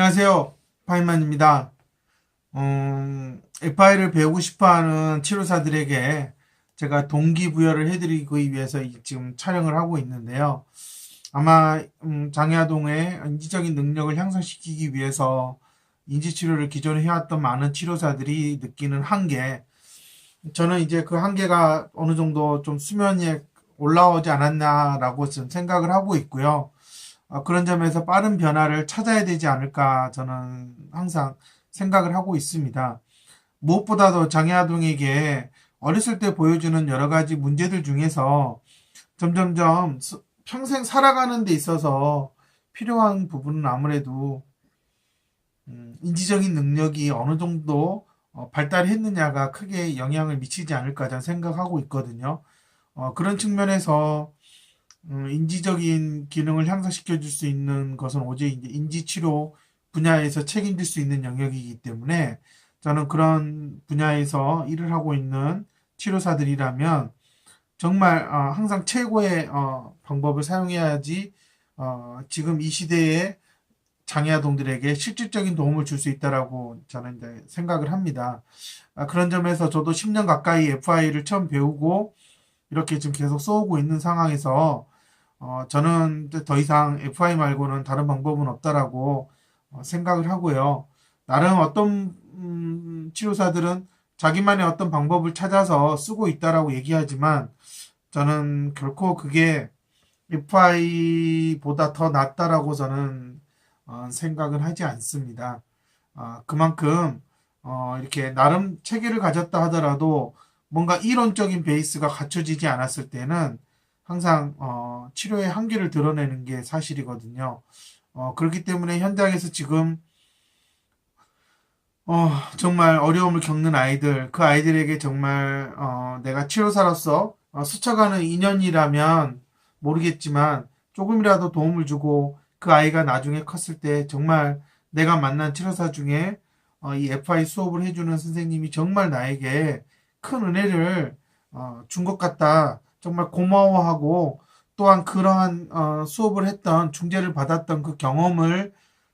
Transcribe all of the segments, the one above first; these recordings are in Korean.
안녕하세요. 파이만입니다. FI를 배우고 싶어하는 치료사들에게 제가 동기부여를 해드리기 위해서 지금 촬영을 하고 있는데요. 아마 장야동의 인지적인 능력을 향상시키기 위해서 인지치료를 기존에 해왔던 많은 치료사들이 느끼는 한계, 저는 이제 그 한계가 어느 정도 좀 수면에 올라오지 않았나라고 지금 생각을 하고 있고요. 그런 점에서 빠른 변화를 찾아야 되지 않을까 저는 항상 생각을 하고 있습니다. 무엇보다도 장애아동에게 어렸을 때 보여주는 여러 가지 문제들 중에서 점점점 평생 살아가는 데 있어서 필요한 부분은 아무래도 인지적인 능력이 어느 정도 발달했느냐가 크게 영향을 미치지 않을까 저는 생각하고 있거든요. 그런 측면에서 인지적인 기능을 향상시켜 줄 수 있는 것은 오직 이제 인지치료 분야에서 책임질 수 있는 영역이기 때문에 저는 그런 분야에서 일을 하고 있는 치료사들이라면 정말 항상 최고의 방법을 사용해야지 지금 이 시대에 장애아동들에게 실질적인 도움을 줄 수 있다라고 저는 이제 생각을 합니다. 그런 점에서 저도 10년 가까이 FI를 처음 배우고 이렇게 지금 계속 써오고 있는 상황에서 저는 더 이상 FI 말고는 다른 방법은 없다라고 생각을 하고요. 나름 어떤 치료사들은 자기만의 어떤 방법을 찾아서 쓰고 있다라고 얘기하지만 저는 결코 그게 FI보다 더 낫다라고 저는 생각을 하지 않습니다. 그만큼 이렇게 나름 체계를 가졌다 하더라도 뭔가 이론적인 베이스가 갖춰지지 않았을 때는 항상 치료의 한계를 드러내는 게 사실이거든요. 그렇기 때문에 현장에서 지금 정말 어려움을 겪는 아이들, 그 아이들에게 정말 내가 치료사로서 스쳐가는 인연이라면 모르겠지만 조금이라도 도움을 주고 그 아이가 나중에 컸을 때 정말 내가 만난 치료사 중에 이 FI 수업을 해주는 선생님이 정말 나에게 큰 은혜를 준 것 같다. 정말 고마워하고 또한 그러한 수업을 했던 중재를 받았던 그 경험을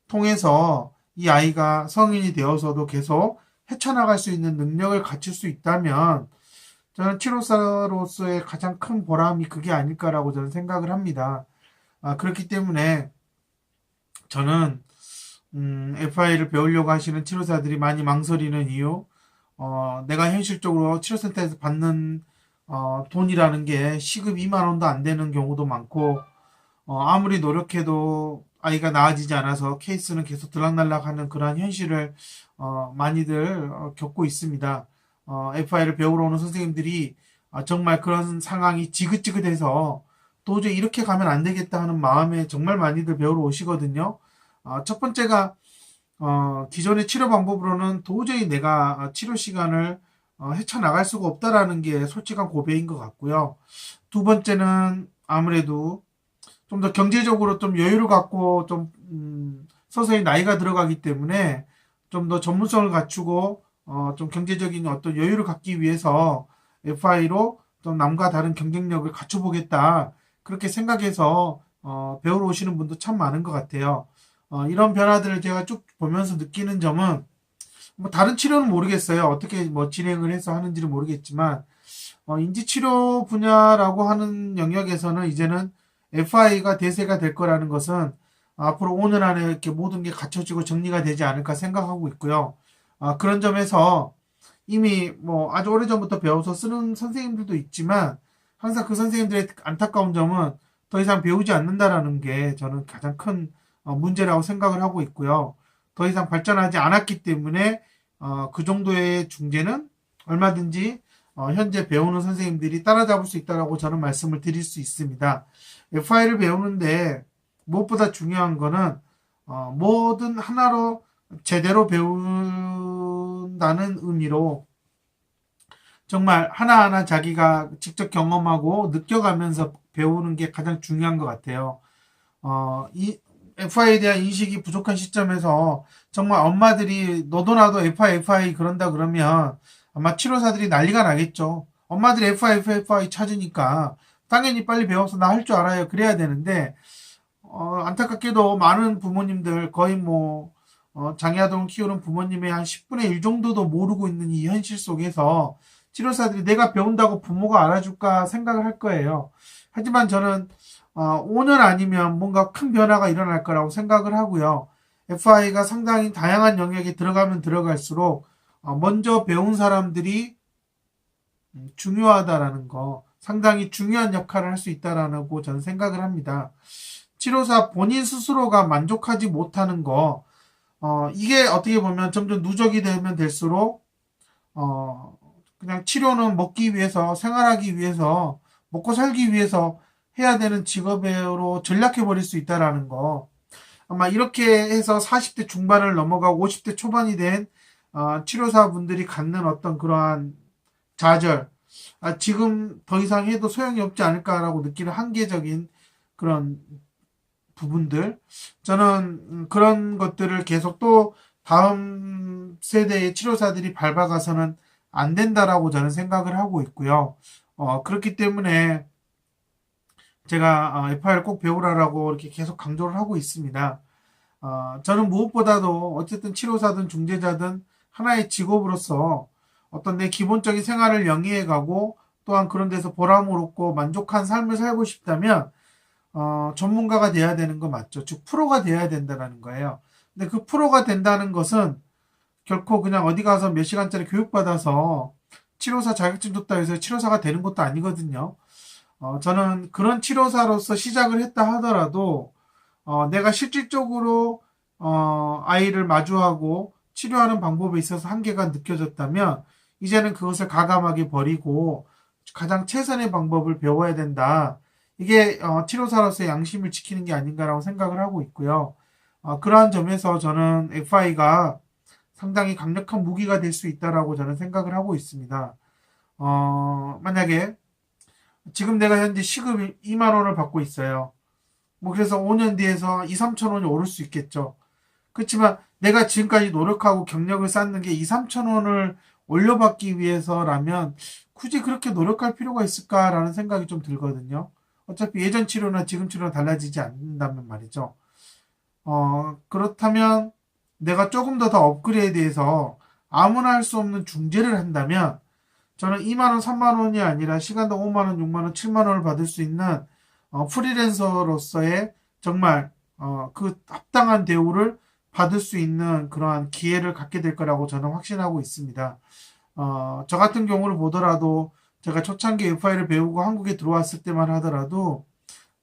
통해서 이 아이가 성인이 되어서도 계속 헤쳐나갈 수 있는 능력을 갖출 수 있다면 저는 치료사로서의 가장 큰 보람이 그게 아닐까라고 저는 생각을 합니다. 그렇기 때문에 저는 FI를 배우려고 하시는 치료사들이 많이 망설이는 이유, 내가 현실적으로 치료센터에서 받는 돈이라는 게 시급 2만 원도 안 되는 경우도 많고 아무리 노력해도 아이가 나아지지 않아서 케이스는 계속 들락날락하는 그러한 현실을 많이들 겪고 있습니다. FI를 배우러 오는 선생님들이 정말 그런 상황이 지긋지긋해서 도저히 이렇게 가면 안 되겠다 하는 마음에 정말 많이들 배우러 오시거든요. 첫 번째가 기존의 치료 방법으로는 도저히 내가 치료 시간을 헤쳐나갈 수가 없다라는 게 솔직한 고백인 것 같고요. 두 번째는 아무래도 좀 더 경제적으로 좀 여유를 갖고 좀 서서히 나이가 들어가기 때문에 좀 더 전문성을 갖추고 좀 경제적인 어떤 여유를 갖기 위해서 FI로 좀 남과 다른 경쟁력을 갖춰보겠다 그렇게 생각해서 배우러 오시는 분도 참 많은 것 같아요. 이런 변화들을 제가 쭉 보면서 느끼는 점은 뭐 다른 치료는 모르겠어요. 어떻게 뭐 진행을 해서 하는지는 모르겠지만 인지치료 분야라고 하는 영역에서는 이제는 FI가 대세가 될 거라는 것은 앞으로 5년 안에 이렇게 모든 게 갖춰지고 정리가 되지 않을까 생각하고 있고요. 그런 점에서 이미 뭐 아주 오래전부터 배워서 쓰는 선생님들도 있지만 항상 그 선생님들의 안타까운 점은 더 이상 배우지 않는다라는 게 저는 가장 큰 문제라고 생각을 하고 있고요. 더 이상 발전하지 않았기 때문에 그 정도의 중재는 얼마든지 현재 배우는 선생님들이 따라잡을 수 있다고 저는 말씀을 드릴 수 있습니다. FI를 배우는데 무엇보다 중요한 거는 뭐든 하나로 제대로 배운다는 의미로 정말 하나하나 자기가 직접 경험하고 느껴가면서 배우는 게 가장 중요한 것 같아요. 이 FI에 대한 인식이 부족한 시점에서 정말 엄마들이 너도 나도 FI 그런다 그러면 아마 치료사들이 난리가 나겠죠. 엄마들이 FI 찾으니까 당연히 빨리 배워서 나 할 줄 알아요. 그래야 되는데 안타깝게도 많은 부모님들 거의 뭐 장애아동을 키우는 부모님의 한 10분의 1 정도도 모르고 있는 이 현실 속에서 치료사들이 내가 배운다고 부모가 알아줄까 생각을 할 거예요. 하지만 저는 5년 아니면 뭔가 큰 변화가 일어날 거라고 생각을 하고요. FI가 상당히 다양한 영역에 들어가면 들어갈수록 먼저 배운 사람들이 중요하다라는 거, 상당히 중요한 역할을 할 수 있다라고 저는 생각을 합니다. 치료사 본인 스스로가 만족하지 못하는 거, 이게 어떻게 보면 점점 누적이 되면 될수록, 그냥 치료는 먹기 위해서, 생활하기 위해서, 먹고 살기 위해서 해야 되는 직업으로 전락해버릴 수 있다라는 거. 아마 이렇게 해서 40대 중반을 넘어가고 50대 초반이 된 치료사분들이 갖는 어떤 그러한 좌절, 지금 더 이상 해도 소용이 없지 않을까라고 느끼는 한계적인 그런 부분들. 저는 그런 것들을 계속 또 다음 세대의 치료사들이 밟아가서는 안 된다라고 저는 생각을 하고 있고요. 그렇기 때문에 제가 FI를 꼭 배우라라고 이렇게 계속 강조를 하고 있습니다. 저는 무엇보다도 어쨌든 치료사든 중재자든 하나의 직업으로서 어떤 내 기본적인 생활을 영위해가고 또한 그런 데서 보람을 얻고 만족한 삶을 살고 싶다면 전문가가 돼야 되는 거 맞죠. 즉 프로가 돼야 된다는 거예요. 근데 그 프로가 된다는 것은 결코 그냥 어디 가서 몇 시간짜리 교육받아서 치료사 자격증 줬다 해서 치료사가 되는 것도 아니거든요. 저는 그런 치료사로서 시작을 했다 하더라도 내가 실질적으로 아이를 마주하고 치료하는 방법에 있어서 한계가 느껴졌다면 이제는 그것을 가감하게 버리고 가장 최선의 방법을 배워야 된다. 이게 치료사로서의 양심을 지키는 게 아닌가라고 생각을 하고 있고요. 그러한 점에서 저는 FI가 상당히 강력한 무기가 될 수 있다라고 저는 생각을 하고 있습니다. 만약에 지금 내가 현재 시급 2만 원을 받고 있어요. 뭐 그래서 5년 뒤에서 2, 3천 원이 오를 수 있겠죠. 그렇지만 내가 지금까지 노력하고 경력을 쌓는 게 2, 3천 원을 올려받기 위해서라면 굳이 그렇게 노력할 필요가 있을까라는 생각이 좀 들거든요. 어차피 예전 치료나 지금 치료는 달라지지 않는다면 말이죠. 그렇다면 내가 조금 더 업그레이드해서 아무나 할 수 없는 중재를 한다면 저는 2만원, 3만원이 아니라 시간당 5만원, 6만원, 7만원을 받을 수 있는 프리랜서로서의 정말 그 합당한 대우를 받을 수 있는 그러한 기회를 갖게 될 거라고 저는 확신하고 있습니다. 저 같은 경우를 보더라도 제가 초창기 FI를 배우고 한국에 들어왔을 때만 하더라도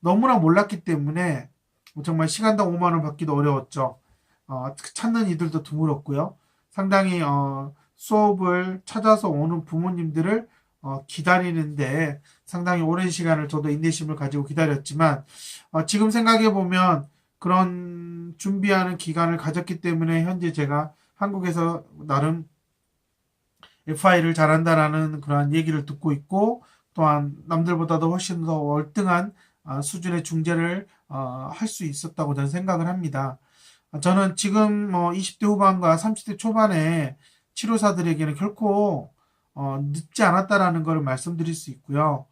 너무나 몰랐기 때문에 정말 시간당 5만원 받기도 어려웠죠. 찾는 이들도 드물었고요. 상당히 수업을 찾아서 오는 부모님들을 기다리는데 상당히 오랜 시간을 저도 인내심을 가지고 기다렸지만 지금 생각해 보면 그런 준비하는 기간을 가졌기 때문에 현재 제가 한국에서 나름 FI를 잘한다라는 그런 얘기를 듣고 있고 또한 남들보다도 훨씬 더 월등한 수준의 중재를 할 수 있었다고 저는 생각을 합니다. 저는 지금 20대 후반과 30대 초반에 치료사들에게는 결코 늦지 않았다라는 것을 말씀드릴 수 있고요.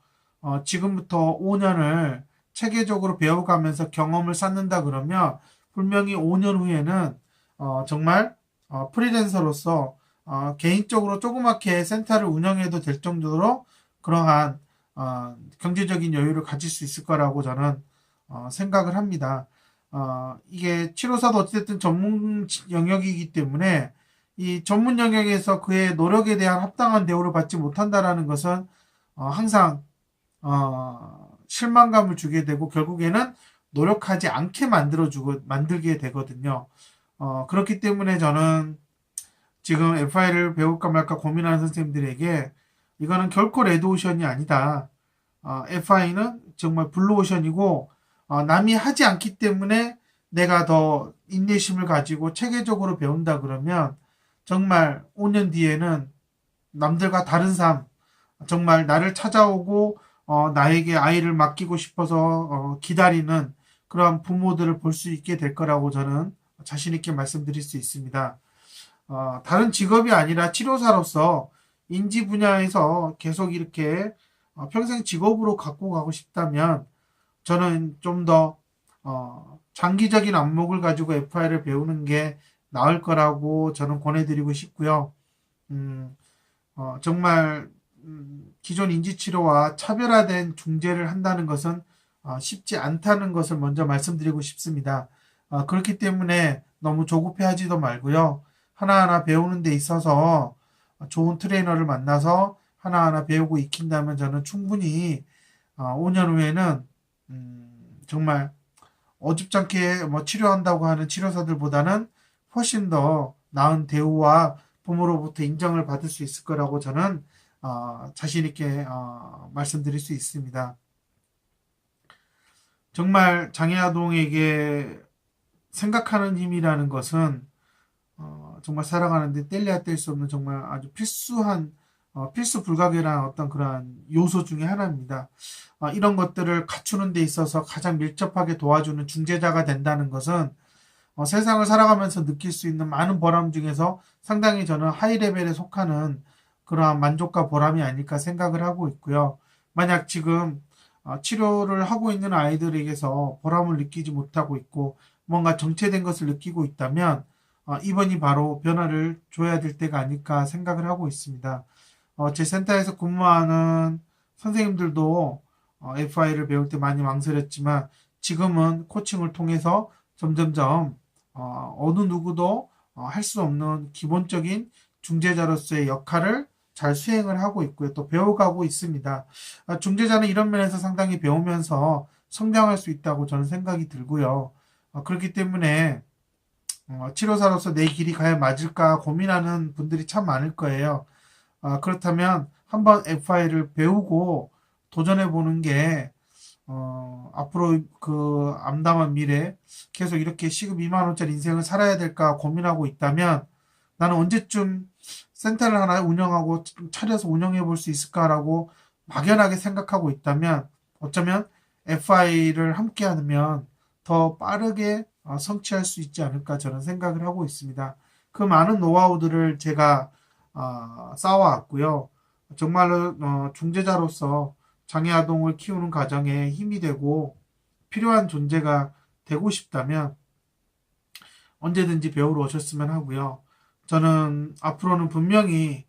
지금부터 5년을 체계적으로 배워가면서 경험을 쌓는다 그러면 분명히 5년 후에는 정말 프리랜서로서 개인적으로 조그맣게 센터를 운영해도 될 정도로 그러한 경제적인 여유를 가질 수 있을 거라고 저는 생각을 합니다. 이게 치료사도 어쨌든 전문 영역이기 때문에 이 전문 영역에서 그의 노력에 대한 합당한 대우를 받지 못한다라는 것은 항상 실망감을 주게 되고 결국에는 노력하지 않게 만들게 되거든요. 그렇기 때문에 저는 지금 FI를 배울까 말까 고민하는 선생님들에게 이거는 결코 레드오션이 아니다. FI는 정말 블루오션이고 남이 하지 않기 때문에 내가 더 인내심을 가지고 체계적으로 배운다 그러면 정말 5년 뒤에는 남들과 다른 삶, 정말 나를 찾아오고 나에게 아이를 맡기고 싶어서 기다리는 그러한 부모들을 볼 수 있게 될 거라고 저는 자신 있게 말씀드릴 수 있습니다. 다른 직업이 아니라 치료사로서 인지 분야에서 계속 이렇게 평생 직업으로 갖고 가고 싶다면 저는 좀 더 장기적인 안목을 가지고 FI를 배우는 게 나을 거라고 저는 권해드리고 싶고요. 음, 정말 기존 인지치료와 차별화된 중재를 한다는 것은 쉽지 않다는 것을 먼저 말씀드리고 싶습니다. 그렇기 때문에 너무 조급해하지도 말고요. 하나하나 배우는 데 있어서 좋은 트레이너를 만나서 하나하나 배우고 익힌다면 저는 충분히 5년 후에는 정말 어줍잖게 뭐 치료한다고 하는 치료사들보다는 훨씬 더 나은 대우와 부모로부터 인정을 받을 수 있을 거라고 저는 자신 있게 말씀드릴 수 있습니다. 정말 장애아동에게 생각하는 힘이라는 것은 정말 살아가는데 뗄래야 뗄 수 없는 정말 아주 필수한 필수 불가결한 어떤 그러한 요소 중에 하나입니다. 이런 것들을 갖추는 데 있어서 가장 밀접하게 도와주는 중재자가 된다는 것은 세상을 살아가면서 느낄 수 있는 많은 보람 중에서 상당히 저는 하이 레벨에 속하는 그러한 만족과 보람이 아닐까 생각을 하고 있고요. 만약 지금 치료를 하고 있는 아이들에게서 보람을 느끼지 못하고 있고 뭔가 정체된 것을 느끼고 있다면 이번이 바로 변화를 줘야 될 때가 아닐까 생각을 하고 있습니다. 제 센터에서 근무하는 선생님들도 FI를 배울 때 많이 망설였지만 지금은 코칭을 통해서 점점점 어느 누구도 할 수 없는 기본적인 중재자로서의 역할을 잘 수행을 하고 있고요. 또 배워가고 있습니다. 중재자는 이런 면에서 상당히 배우면서 성장할 수 있다고 저는 생각이 들고요. 그렇기 때문에 치료사로서 내 길이 과연 맞을까 고민하는 분들이 참 많을 거예요. 그렇다면 한번 FI를 배우고 도전해 보는 게 앞으로 그 암담한 미래 계속 이렇게 시급 2만 원짜리 인생을 살아야 될까 고민하고 있다면 나는 언제쯤 센터를 하나 운영하고 차려서 운영해 볼 수 있을까라고 막연하게 생각하고 있다면 어쩌면 FI를 함께 하면 더 빠르게 성취할 수 있지 않을까 저는 생각을 하고 있습니다. 그 많은 노하우들을 제가 쌓아왔고요. 정말로 중재자로서 장애아동을 키우는 가정에 힘이 되고 필요한 존재가 되고 싶다면 언제든지 배우러 오셨으면 하고요. 저는 앞으로는 분명히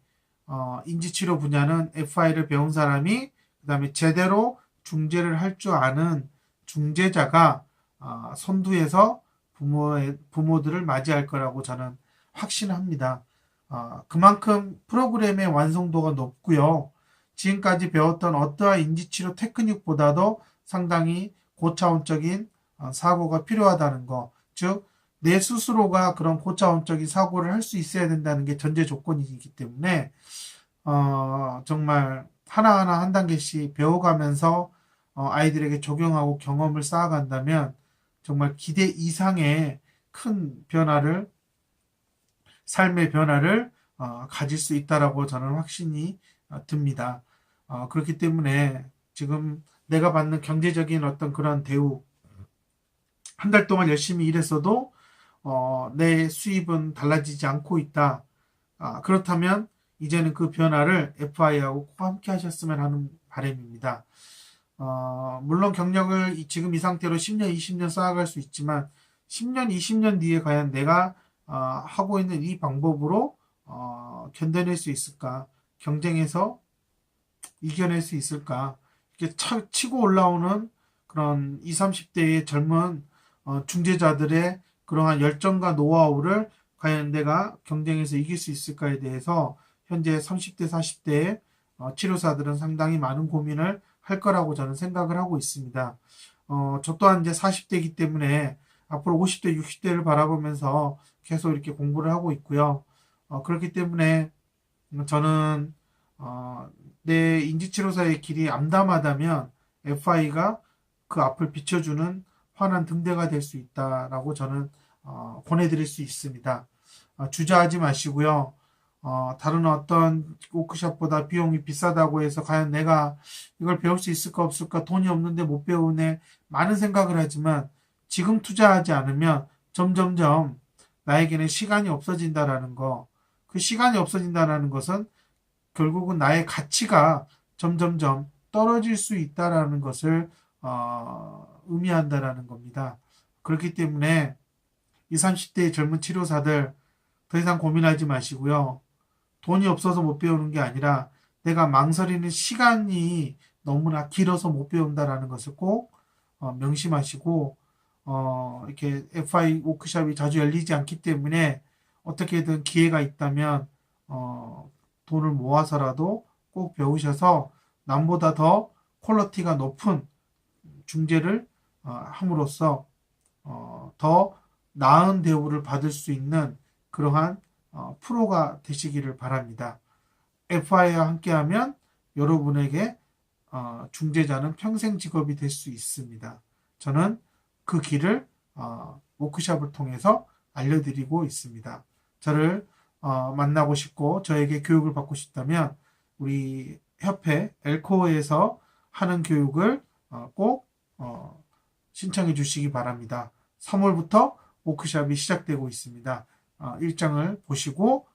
인지치료 분야는 FI를 배운 사람이 그다음에 제대로 중재를 할 줄 아는 중재자가 선두에서 부모들을 맞이할 거라고 저는 확신합니다. 그만큼 프로그램의 완성도가 높고요. 지금까지 배웠던 어떠한 인지치료 테크닉보다도 상당히 고차원적인 사고가 필요하다는 거, 즉 내 스스로가 그런 고차원적인 사고를 할 수 있어야 된다는 게 전제 조건이기 때문에 정말 하나하나 한 단계씩 배워가면서 아이들에게 적용하고 경험을 쌓아간다면 정말 기대 이상의 큰 변화를 삶의 변화를 가질 수 있다라고 저는 확신이 듭니다. 그렇기 때문에 지금 내가 받는 경제적인 어떤 그런 대우 한 달 동안 열심히 일했어도 내 수입은 달라지지 않고 있다. 그렇다면 이제는 그 변화를 FI하고 꼭 함께 하셨으면 하는 바람입니다. 물론 경력을 지금 이 상태로 10년, 20년 쌓아갈 수 있지만 10년, 20년 뒤에 과연 내가 하고 있는 이 방법으로 견뎌낼 수 있을까? 경쟁에서 이겨낼 수 있을까? 이렇게 치고 올라오는 그런 20, 30대의 젊은 중재자들의 그러한 열정과 노하우를 과연 내가 경쟁에서 이길 수 있을까에 대해서 현재 30대, 40대의 치료사들은 상당히 많은 고민을 할 거라고 저는 생각을 하고 있습니다. 저 또한 이제 40대이기 때문에 앞으로 50대, 60대를 바라보면서 계속 이렇게 공부를 하고 있고요. 그렇기 때문에 저는 내 인지치료사의 길이 암담하다면 FI가 그 앞을 비춰주는 환한 등대가 될 수 있다라고 저는 권해드릴 수 있습니다. 주저하지 마시고요. 다른 어떤 워크숍보다 비용이 비싸다고 해서 과연 내가 이걸 배울 수 있을까 없을까 돈이 없는데 못 배우네 많은 생각을 하지만 지금 투자하지 않으면 점점점 나에게는 시간이 없어진다라는 거. 그 시간이 없어진다라는 것은 결국은 나의 가치가 점점점 떨어질 수 있다라는 것을 의미한다라는 겁니다. 그렇기 때문에 20, 30대의 젊은 치료사들 더 이상 고민하지 마시고요. 돈이 없어서 못 배우는 게 아니라 내가 망설이는 시간이 너무나 길어서 못 배운다라는 것을 꼭 명심하시고 이렇게 FI 워크숍이 자주 열리지 않기 때문에 어떻게든 기회가 있다면 돈을 모아서라도 꼭 배우셔서 남보다 더 퀄리티가 높은 중재를 함으로써 더 나은 대우를 받을 수 있는 그러한 프로가 되시기를 바랍니다. FI와 함께하면 여러분에게 중재자는 평생 직업이 될 수 있습니다. 저는 그 길을 워크숍을 통해서 알려드리고 있습니다. 저를 만나고 싶고 저에게 교육을 받고 싶다면 우리 협회 엘코어에서 하는 교육을 꼭 신청해 주시기 바랍니다. 3월부터 워크숍이 시작되고 있습니다. 일정을 보시고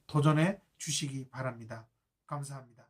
도전해 주시기 바랍니다. 감사합니다.